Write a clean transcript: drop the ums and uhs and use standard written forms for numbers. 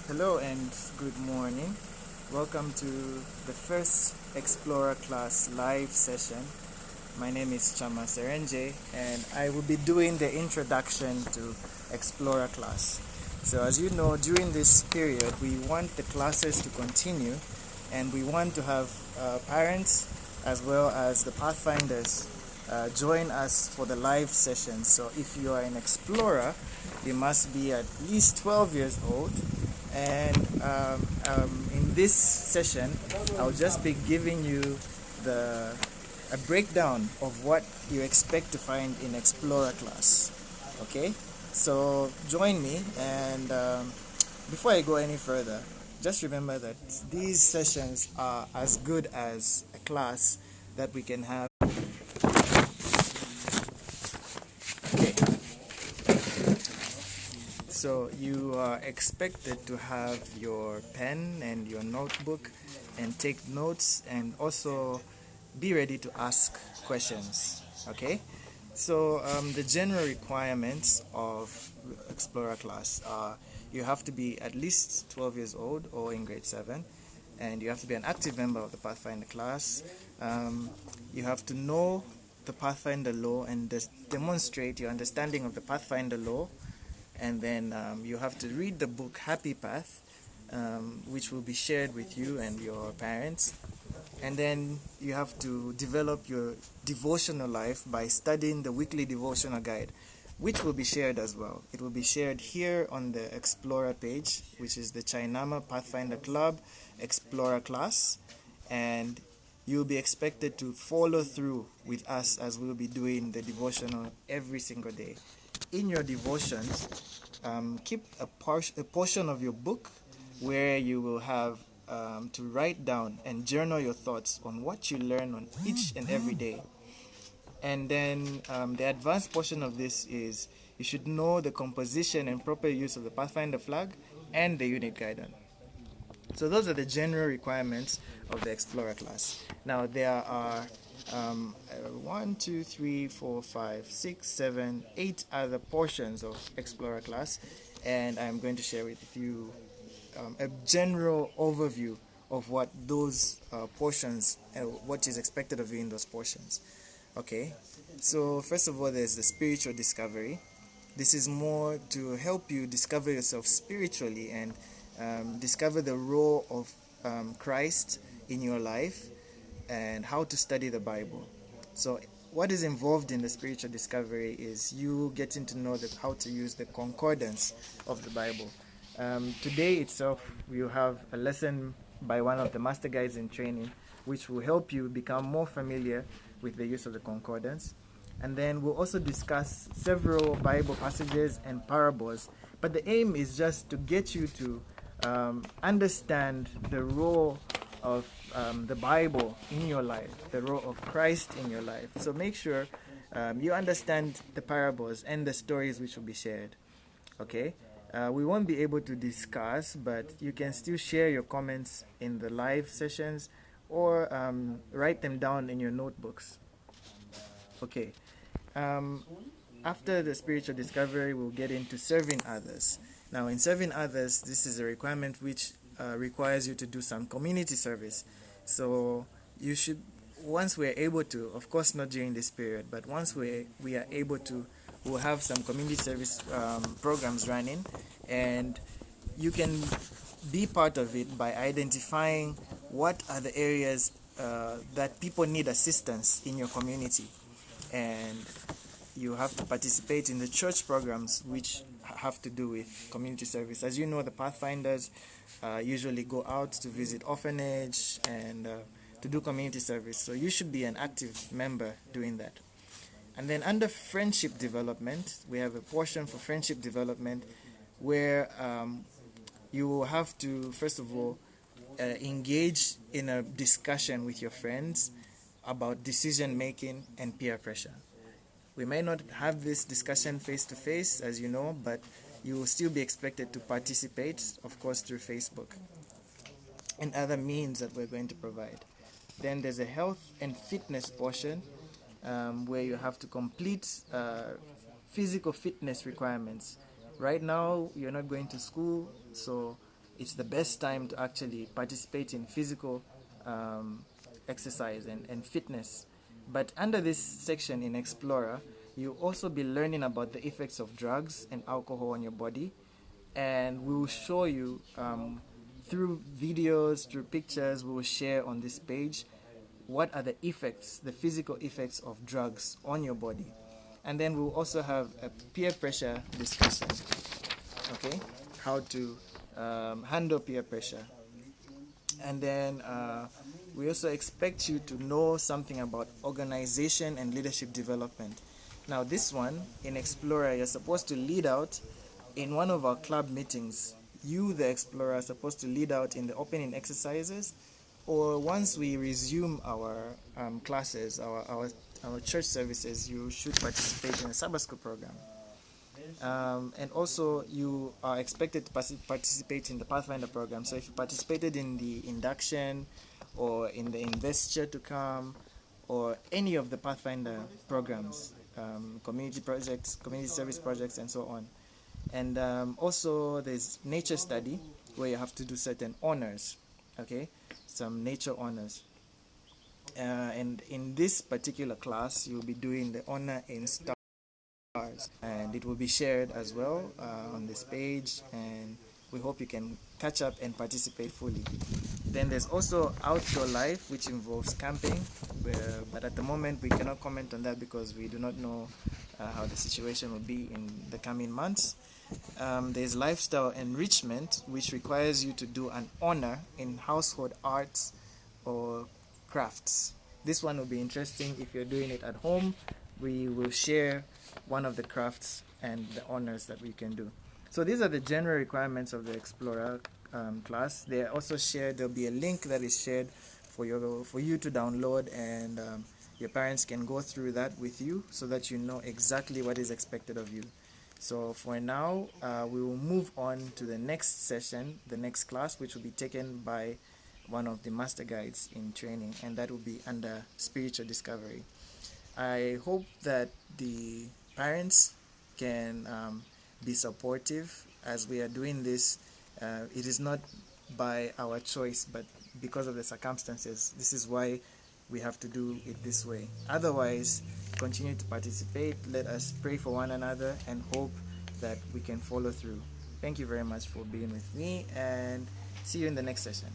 Hello and good morning. Welcome to the first Explorer class live session. My name is Chama Serenje and I will be doing the introduction to Explorer class. So as you know, during this period we want the classes to continue and we want to have parents as well as the Pathfinders join us for the live sessions. So if you are an explorer, you must be at least 12 years old. And in this session, I'll just be giving you a breakdown of what you expect to find in Explorer class. Okay, so join me, and before I go any further, just remember that these sessions are as good as a class that we can have. Okay. So you are expected to have your pen and your notebook and take notes and also be ready to ask questions. Okay? So the general requirements of Explorer class are you have to be at least 12 years old or in grade 7, and you have to be an active member of the Pathfinder class. You have to know the Pathfinder law and demonstrate your understanding of the Pathfinder law. And then you have to read the book Happy Path, which will be shared with you and your parents. And then you have to develop your devotional life by studying the weekly devotional guide, which will be shared as well. It will be shared here on the Explorer page, which is the Chainama Pathfinder Club Explorer class. And you'll be expected to follow through with us as we'll be doing the devotional every single day. In your devotions, keep a portion of your book where you will have to write down and journal your thoughts on what you learn on each and every day. And then the advanced portion of this is you should know the composition and proper use of the Pathfinder flag and the unit guidance. So those are the general requirements of the Explorer class. Now there are 1, 2, 3, 4, 5, 6, 7, 8 other portions of Explorer class, and I'm going to share with you a general overview of what those portions, what is expected of you in those portions. Okay, so first of all, there's the spiritual discovery. This is more to help you discover yourself spiritually and discover the role of Christ in your life and how to study the Bible. So what is involved in the spiritual discovery is you getting to know how to use the concordance of the Bible. Today itself, we'll have a lesson by one of the master guides in training, which will help you become more familiar with the use of the concordance. And then we'll also discuss several Bible passages and parables. But the aim is just to get you to understand the role of the Bible in your life, the role of Christ in your life. So make sure you understand the parables and the stories which will be shared. Okay? We won't be able to discuss, but you can still share your comments in the live sessions or write them down in your notebooks. Okay. After the spiritual discovery, we'll get into serving others. Now, in serving others, this is a requirement which requires you to do some community service. So you should, once we're able to, of course not during this period, but once we are able to, we'll have some community service programs running, and you can be part of it by identifying what are the areas that people need assistance in your community. And you have to participate in the church programs which have to do with community service. As you know, the Pathfinders usually go out to visit orphanage and to do community service. So you should be an active member doing that. And then under friendship development, we have a portion for friendship development where you will have to, first of all, engage in a discussion with your friends about decision making and peer pressure. We may not have this discussion face to face, as you know, but you will still be expected to participate, of course, through Facebook and other means that we're going to provide. Then there's a health and fitness portion where you have to complete physical fitness requirements. Right now, you're not going to school, so it's the best time to actually participate in physical exercise and fitness. But under this section in Explorer, you'll also be learning about the effects of drugs and alcohol on your body, and we will show you through videos, through pictures we will share on this page what are the effects, the physical effects of drugs on your body. And then we'll also have a peer pressure discussion, okay, how to handle peer pressure. And then we also expect you to know something about organization and leadership development. Now this one, in Explorer, you're supposed to lead out in one of our club meetings. You, the Explorer, are supposed to lead out in the opening exercises, or once we resume our classes, our church services, you should participate in a Sabbath school program. And also you are expected to participate in the Pathfinder program. So if you participated in the induction or in the investure to come or any of the Pathfinder programs, community projects, community service projects, and so on. And also there's nature study where you have to do certain honors, okay, some nature honors. And in this particular class you'll be doing the honor in stars, and it will be shared as well on this page, and we hope you can catch up and participate fully. Then there's also outdoor life, which involves camping, but at the moment we cannot comment on that because we do not know how the situation will be in the coming months. There's lifestyle enrichment, which requires you to do an honor in household arts or crafts. This one will be interesting if you're doing it at home. We will share one of the crafts and the honors that we can do. So these are the general requirements of the Explorer class. They are also shared. There'll be a link that is shared for you to download, and your parents can go through that with you so that you know exactly what is expected of you. So for now, we will move on to the next session, the next class, which will be taken by one of the master guides in training, and that will be under spiritual discovery. I hope that the parents can be supportive as we are doing this. It is not by our choice, but because of the circumstances. This is why we have to do it this way. Otherwise, continue to participate. Let us pray for one another and hope that we can follow through. Thank you very much for being with me, and see you in the next session.